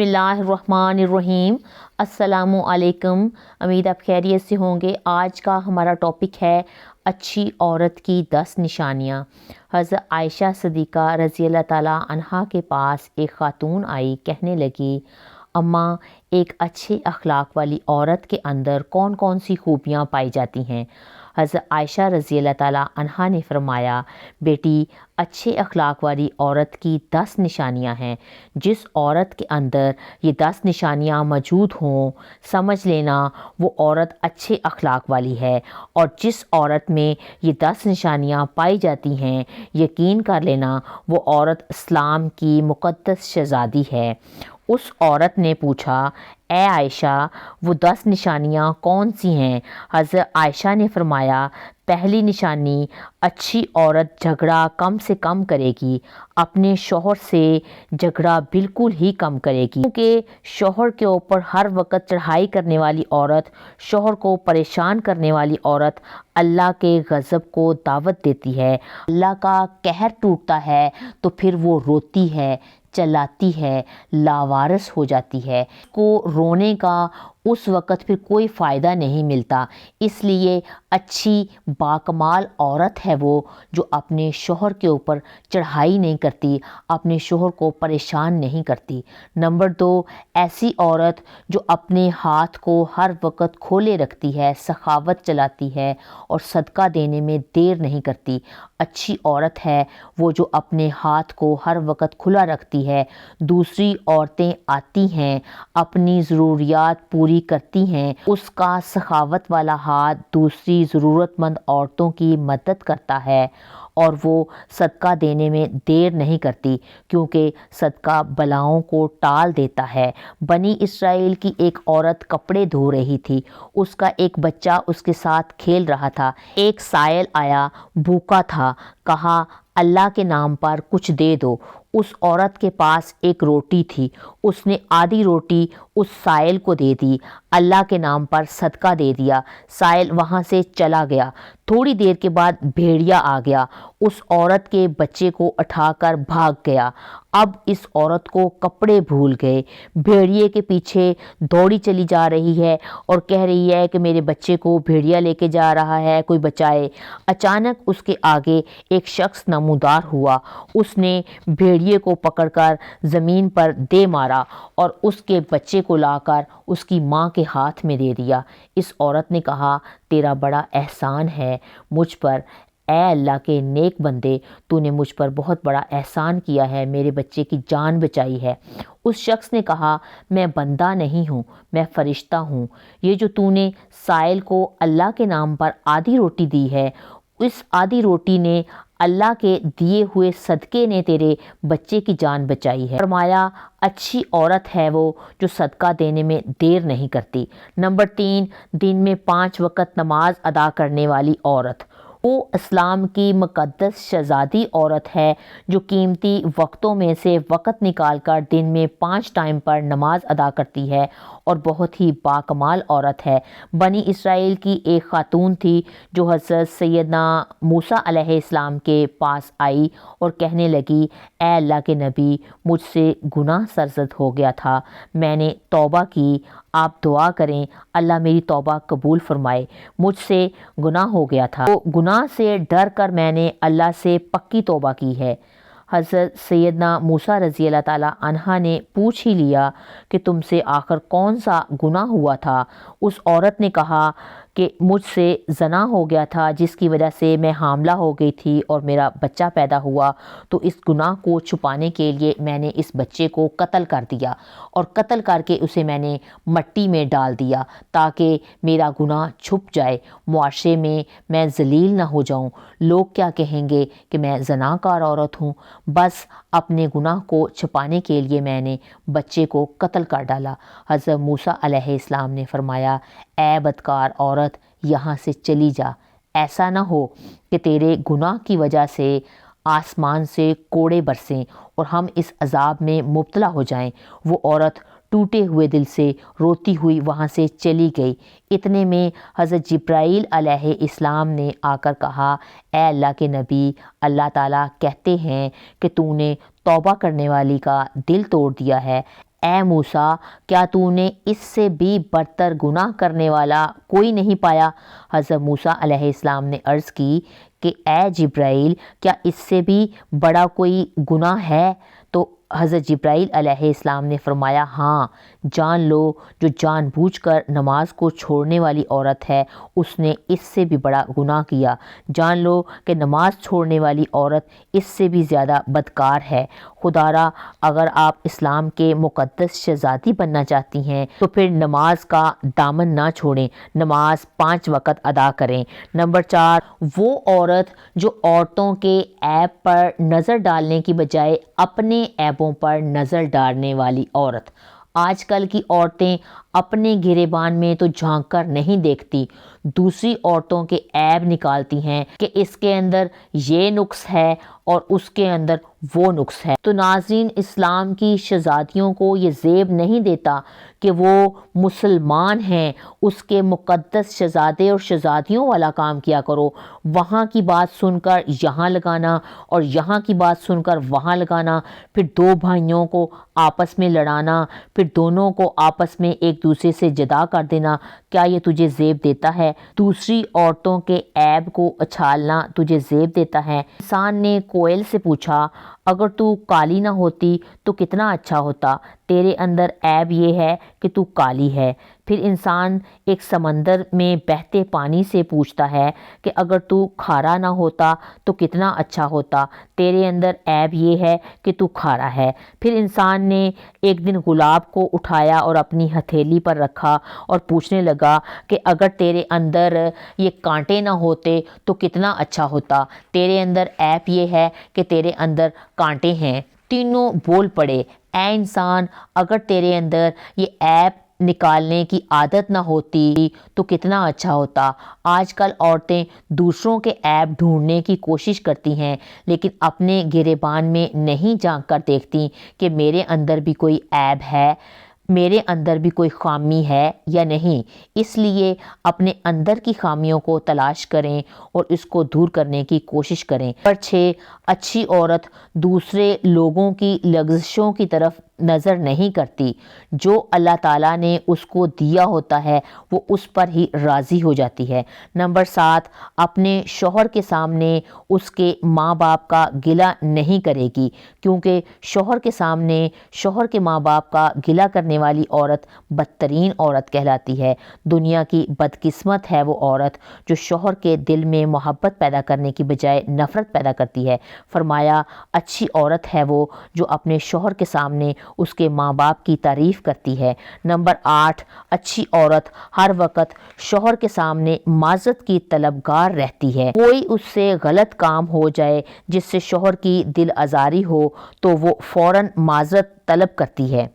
बिस्मिल्लाहिर्रहमानिर्रहीम। अस्सलामु अलैकुम। उम्मीद आप खैरियत से होंगे। आज का हमारा टॉपिक है अच्छी औरत की 10 निशानियाँ। हज़रत आयशा सिद्दीक़ा रज़ी अल्लाह ताला अन्हा के पास एक ख़ातून आई, कहने लगी, अम्मा, एक अच्छे अखलाक वाली औरत के अंदर कौन कौन सी खूबियाँ पाई जाती हैं। हज़रत आयशा रज़ी अल्लाह ताला अन्हा ने फरमाया, बेटी, अच्छे अखलाक वाली औरत की 10 निशानियाँ हैं। जिस औरत के अंदर ये 10 निशानियाँ मौजूद हों, समझ लेना वो औरत अच्छे अखलाक वाली है। और जिस औरत में ये 10 निशानियाँ पाई जाती हैं, यकीन कर लेना वो औरत इस्लाम की मुक़द्दस शहज़ादी है। उस औरत ने पूछा, ए आयशा, वो 10 निशानियाँ कौन सी हैं। हज़रत आयशा ने फरमाया, पहली निशानी, अच्छी औरत झगड़ा कम से कम करेगी, अपने शौहर से झगड़ा बिल्कुल ही कम करेगी। क्योंकि शौहर के ऊपर हर वक्त चढ़ाई करने वाली औरत, शौहर को परेशान करने वाली औरत अल्लाह के गज़ब को दावत देती है। अल्लाह का कहर टूटता है तो फिर वो रोती है, चलाती है, लावारिस हो जाती है। को रोने का उस वक़्त फिर कोई फ़ायदा नहीं मिलता। इसलिए अच्छी बाकमाल औरत है वो जो अपने शौहर के ऊपर चढ़ाई नहीं करती, अपने शौहर को परेशान नहीं करती। नंबर 2, ऐसी औरत जो अपने हाथ को हर वक़्त खोले रखती है, सखावत चलाती है और सदका देने में देर नहीं करती। अच्छी औरत है वो जो अपने हाथ को हर वक़्त खुला रखती है। दूसरी औरतें आती हैं, अपनी ज़रूरियात पूरी करती हैं, उसका सखावत वाला हाथ दूसरी ज़रूरतमंद औरतों की मदद करता है और वो सदका देने में देर नहीं करती, क्योंकि सदका बलाओं को टाल देता है। बनी इसराइल की एक औरत कपड़े धो रही थी, उसका एक बच्चा उसके साथ खेल रहा था। एक साइल आया, भूखा था, कहा, अल्लाह के नाम पर कुछ दे दो। उस औरत के पास एक रोटी थी, उसने आधी रोटी उस साइल को दे दी, अल्लाह के नाम पर सदका दे दिया। साइल वहाँ से चला गया। थोड़ी देर के बाद भेड़िया आ गया, उस औरत के बच्चे को उठाकर भाग गया। अब इस औरत को कपड़े भूल गए, भेड़िए के पीछे दौड़ी चली जा रही है और कह रही है कि मेरे बच्चे को भेड़िया लेके जा रहा है, कोई बचाए। अचानक उसके आगे एक शख्स नमूदार हुआ, उसने भेड़िए को पकड़कर ज़मीन पर दे मारा और उसके बच्चे को लाकर उसकी माँ के हाथ में दे दिया। इस औरत ने कहा, तेरा बड़ा एहसान है मुझ पर, ऐ अल्लाह के नेक बंदे, तूने मुझ पर बहुत बड़ा एहसान किया है, मेरे बच्चे की जान बचाई है। उस शख्स ने कहा, मैं बंदा नहीं हूँ, मैं फ़रिश्ता हूँ। ये जो तूने साइल को अल्लाह के नाम पर आधी रोटी दी है, इस आधी रोटी ने, अल्लाह के दिए हुए सदक़े ने तेरे बच्चे की जान बचाई है। फरमाया, अच्छी औरत है वो जो सदका देने में देर नहीं करती। नंबर 3, दिन में 5 वक़्त नमाज अदा करने वाली औरत। वो इस्लाम की मुक़द्दस शहज़ादी औरत है जो कीमती वक्तों में से वक़्त निकाल कर दिन में 5 टाइम पर नमाज अदा करती है और बहुत ही बाकमाल औरत है। बनी इसराइल की एक ख़ातून थी जो हज़रत सैयदना मूसा अलैहिस्सलाम के पास आई और कहने लगी, ए अल्लाह के नबी, मुझसे गुनाह सरज़द हो गया था, मैंने तौबा की, आप दुआ करें अल्लाह मेरी तौबा कबूल फरमाए। मुझसे गुनाह हो गया था, तो गुनाह से डर कर मैंने अल्लाह से पक्की तौबा की है। हज़रत सैयदना मूसा रज़ी अल्लाह ताला अन्हा ने पूछ ही लिया कि तुमसे आखिर कौन सा गुनाह हुआ था। उस औरत ने कहा कि मुझसे ज़ना हो गया था, जिसकी वजह से मैं हामला हो गई थी और मेरा बच्चा पैदा हुआ, तो इस गुनाह को छुपाने के लिए मैंने इस बच्चे को कत्ल कर दिया और कत्ल करके उसे मैंने मट्टी में डाल दिया ताकि मेरा गुनाह छुप जाए, मुआशरे में मैं ज़लील ना हो जाऊं, लोग क्या कहेंगे कि मैं ज़नाकार औरत हूँ। बस अपने गुनाह को छुपाने के लिए मैंने बच्चे को कत्ल कर डाला। हज़रत मूसा अलैहिस्सलाम ने फरमाया, ए बदकार औरत, यहाँ से चली जा, ऐसा ना हो कि तेरे गुनाह की वजह से आसमान से कोड़े बरसें और हम इस अजाब में मुब्तला हो जाएं। वो औरत टूटे हुए दिल से रोती हुई वहाँ से चली गई। इतने में हज़रत जिब्राईल अलैहिस्सलाम ने आकर कहा, ए अल्लाह के नबी, अल्लाह ताला कहते हैं कि तूने तौबा करने वाली का दिल तोड़ दिया है, اے موسیٰ کیا تو نے اس سے بھی برتر گناہ کرنے والا کوئی نہیں پایا؟ حضرت موسیٰ علیہ السلام نے عرض کی کہ اے جبرائیل کیا اس سے بھی بڑا کوئی گناہ ہے؟ تو حضرت جبرائیل علیہ السلام نے فرمایا ہاں، جان لو جو جان بوجھ کر نماز کو چھوڑنے والی عورت ہے اس نے اس سے بھی بڑا گناہ کیا۔ جان لو کہ نماز چھوڑنے والی عورت اس سے بھی زیادہ بدکار ہے۔ خدا را اگر آپ اسلام کے مقدس شہزادی بننا چاہتی ہیں تو پھر نماز کا دامن نہ چھوڑیں، نماز 5 وقت ادا کریں۔ نمبر 4، وہ عورت جو عورتوں کے عیب پر نظر ڈالنے کی بجائے اپنے عیبوں پر نظر ڈالنے والی عورت۔ آج کل کی عورتیں اپنے گریبان میں تو جھانک کر نہیں دیکھتی، دوسری عورتوں کے عیب نکالتی ہیں کہ اس کے اندر یہ نقص ہے اور اس کے اندر وہ نقص ہے۔ تو ناظرین، اسلام کی شہزادیوں کو یہ زیب نہیں دیتا کہ وہ مسلمان ہیں، اس کے مقدس شہزادے اور شہزادیوں والا کام کیا کرو، وہاں کی بات سن کر یہاں لگانا اور یہاں کی بات سن کر وہاں لگانا، پھر 2 بھائیوں کو آپس میں لڑانا، پھر دونوں کو آپس میں ایک دوسرے سے جدا کر دینا، کیا یہ تجھے زیب دیتا ہے؟ دوسری عورتوں کے عیب کو اچھالنا تجھے زیب دیتا ہے؟ انسان نے کوئل سے پوچھا اگر تو کالی نہ ہوتی تو کتنا اچھا ہوتا، تیرے اندر عیب یہ ہے کہ تو کالی ہے۔ پھر انسان ایک سمندر میں بہتے پانی سے پوچھتا ہے کہ اگر تو کھارا نہ ہوتا تو کتنا اچھا ہوتا، تیرے اندر عیب یہ ہے کہ تو کھارا ہے۔ پھر انسان نے ایک دن گلاب کو اٹھایا اور اپنی ہتھیلی پر رکھا اور پوچھنے لگا کہ اگر تیرے اندر یہ کانٹے نہ ہوتے تو کتنا اچھا ہوتا، تیرے اندر عیب یہ ہے کہ تیرے اندر کانٹے ہیں۔ تینوں بول پڑے اے انسان اگر تیرے اندر یہ عیب نکالنے کی عادت نہ ہوتی تو کتنا اچھا ہوتا۔ آج کل عورتیں دوسروں کے عیب ڈھونڈنے کی کوشش کرتی ہیں لیکن اپنے گریبان میں نہیں جھانک کر دیکھتی کہ میرے اندر بھی کوئی عیب ہے، میرے اندر بھی کوئی خامی ہے یا نہیں۔ اس لیے اپنے اندر کی خامیوں کو تلاش کریں اور اس کو دور کرنے کی کوشش کریں۔ نمبر 6، اچھی عورت دوسرے لوگوں کی لغزشوں کی طرف نظر نہیں کرتی، جو اللہ تعالیٰ نے اس کو دیا ہوتا ہے وہ اس پر ہی راضی ہو جاتی ہے۔ نمبر 7، اپنے شوہر کے سامنے اس کے ماں باپ کا گلہ نہیں کرے گی، کیونکہ شوہر کے سامنے شوہر کے ماں باپ کا گلہ کرنے والی عورت بدترین عورت کہلاتی ہے۔ دنیا کی بدقسمت ہے وہ عورت جو شوہر کے دل میں محبت پیدا کرنے کی بجائے نفرت پیدا کرتی ہے۔ فرمایا اچھی عورت ہے وہ جو اپنے شوہر کے سامنے اس کے ماں باپ کی تعریف کرتی ہے۔ نمبر 8، اچھی عورت ہر وقت شوہر کے سامنے معذرت کی طلبگار رہتی ہے۔ کوئی اس سے غلط کام ہو جائے جس سے شوہر کی دل آزاری ہو تو وہ فوراً معذرت طلب کرتی ہے۔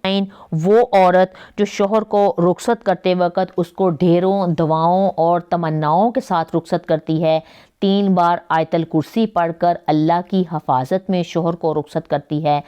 وہ عورت جو شوہر کو رخصت کرتے وقت اس کو ڈھیروں دعاؤں اور تمناؤں کے ساتھ رخصت کرتی ہے، 3 بار آیت الکرسی پڑھ کر اللہ کی حفاظت میں شوہر کو رخصت کرتی ہے۔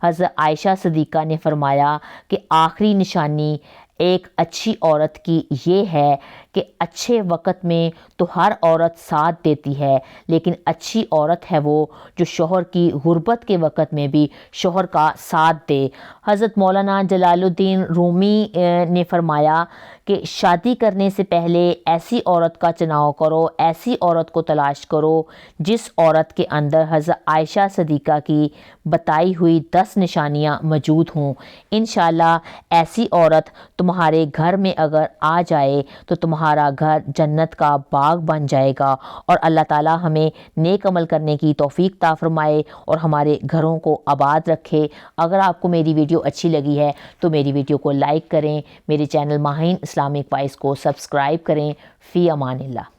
حضرت عائشہ صدیقہ نے فرمایا کہ آخری نشانی ایک اچھی عورت کی یہ ہے کہ اچھے وقت میں تو ہر عورت ساتھ دیتی ہے لیکن اچھی عورت ہے وہ جو شوہر کی غربت کے وقت میں بھی شوہر کا ساتھ دے۔ حضرت مولانا جلال الدین رومی نے فرمایا کہ شادی کرنے سے پہلے ایسی عورت کا چناؤ کرو، ایسی عورت کو تلاش کرو جس عورت کے اندر حضرت عائشہ صدیقہ کی بتائی ہوئی 10 نشانیاں موجود ہوں۔ انشاءاللہ ایسی عورت تمہارے گھر میں اگر آ جائے تو تمہارا گھر جنت کا باغ بن جائے گا، اور اللہ تعالی ہمیں نیک عمل کرنے کی توفیق عطا فرمائے اور ہمارے گھروں کو آباد رکھے۔ اگر آپ کو میری ویڈیو اچھی لگی ہے تو میری ویڈیو کو لائک کریں، میرے چینل ماہین اسلامک وائس کو سبسکرائب کریں۔ فی امان اللہ۔